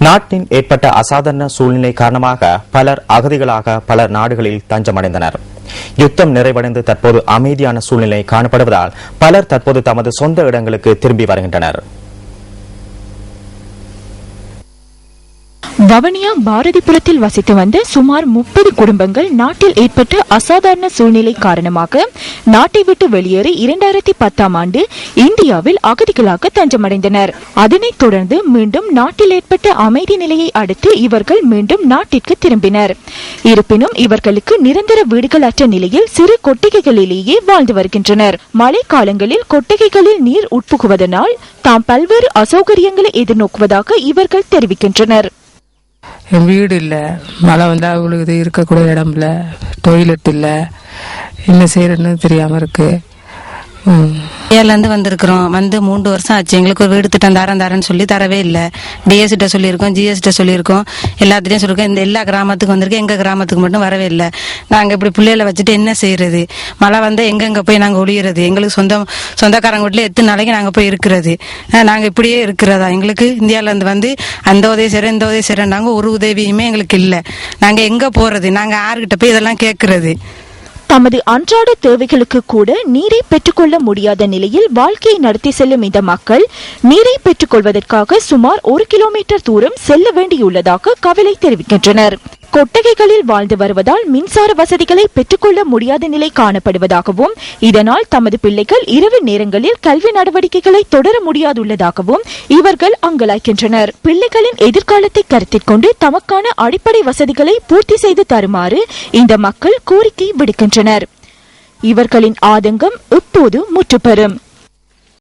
நாட்டில் ஏற்பட்ட அசாதாரண சூழ்நிலை காரணமாக பலர் அகதிகளாக பல நாடுகளில் தஞ்சமடைந்தனர். யுத்தம் நிறைவடைந்து தற்போது அமைதியான சூழ்நிலை காணப்படுவதால் பலர் தற்போது தமது சொந்த இடங்களுக்கு திரும்பி வருகின்றனர். வவுனியா பாரதிபுரத்தில் வசித்து வந்த சுமார் 30 குடும்பங்கள் நாட்டில் ஏற்பட்ட அசாதாரண சூழ்நிலை காரணமாக நாட்டை விட்டு வெளியேறி 2010ஆம் ஆண்டு இந்தியாவில் அகதிகளாக தஞ்சமடைந்தனர். அதனைத் தொடர்ந்து மீண்டும் நாட்டில் ஏற்பட்ட அமைதி நிலையை அடுத்து இவர்கள் மீண்டும் நாட்டிற்கு திரும்பினர். இருப்பினும் இவர்களுக்கு நிரந்தர வீடுகள் அற்ற நிலையில் சிறு கொட்டகைகளிலேயே வாழ்ந்து வருகின்றனர். மழை காலங்களில் கொட்டகைகளில் நீர் உட்புகுவதனால் தாம் பல்வேறு அசௌகரியங்களை எதிர்நோக்குவதாக இவர்கள் தெரிவிக்கின்றனர். என் வீடு இல்லை, மழை வந்தால் அவங்களுக்கு இருக்கக்கூடிய இடம் இல்லை, டொய்லெட் இல்லை, என்ன செய்யறதுன்னு தெரியாமல் இருக்கு. ஏர்லேருந்து வந்திருக்கிறோம். வந்து 3 வருஷம் ஆச்சு. எங்களுக்கு ஒரு வீடு திட்டம் தரேன்னு சொல்லி தரவே இல்லை. டிஎஸ்கிட்ட சொல்லியிருக்கோம், ஜிஎஸ்கிட்ட சொல்லியிருக்கோம், எல்லாத்திலையும் சொல்லியிருக்கோம். இந்த எல்லா கிராமத்துக்கும் வந்திருக்கோம், எங்கள் கிராமத்துக்கு மட்டும் வரவே இல்லை. நாங்கள் இப்படி பிள்ளைகளை வச்சுட்டு என்ன செய்யறது? மழை வந்தால் எங்கெங்கே போய் நாங்கள் ஒளியிறது? எங்களுக்கு சொந்தக்காரங்க வீட்டில் எத்தனை நாளைக்கு நாங்கள் போய் இருக்கிறது? நாங்கள் இப்படியே இருக்கிறதா? எங்களுக்கு இந்தியாவிலேருந்து வந்து அந்த உதவி செய்கிறேன் இந்த உதவி செய்கிறேன், நாங்கள் ஒரு உதவியுமே எங்களுக்கு இல்லை. நாங்கள் எங்கே போகிறது? நாங்கள் யாருக்கிட்ட போய் இதெல்லாம் கேட்கறது? தமது அன்றாட தேவைகளுக்கு கூட நீரை பெற்றுக்கொள்ள முடியாத நிலையில் வாழ்க்கையை நடத்தி செல்லும் இந்த மக்கள் நீரை பெற்றுக்கொள்வதற்காக சுமார் 1 கிலோமீட்டர் தூரம் செல்ல வேண்டியுள்ளதாக கவலை தெரிவிக்கின்றனர். கொட்டகைகளில் வாழ்ந்து வருவதால் மின்சார வசதிகளை பெற்றுக்கொள்ள முடியாத நிலை காணப்படுவதாகவும் இதனால் தமது பிள்ளைகள் இரவு நேரங்களில் கல்வி நடவடிக்கைகளை தொடர முடியாதுள்ளதாகவும் இவர்கள் அங்கலாய்க்கின்றனர். பிள்ளைகளின் எதிர்காலத்தை கருத்தில் கொண்டு தமக்கான அடிப்படை வசதிகளை பூர்த்தி செய்து தருமாறு இந்த மக்கள் கோரிக்கை விடுக்கின்றனர். இவர்களின் ஆதங்கம் இப்போது முற்றுப்பெறும்.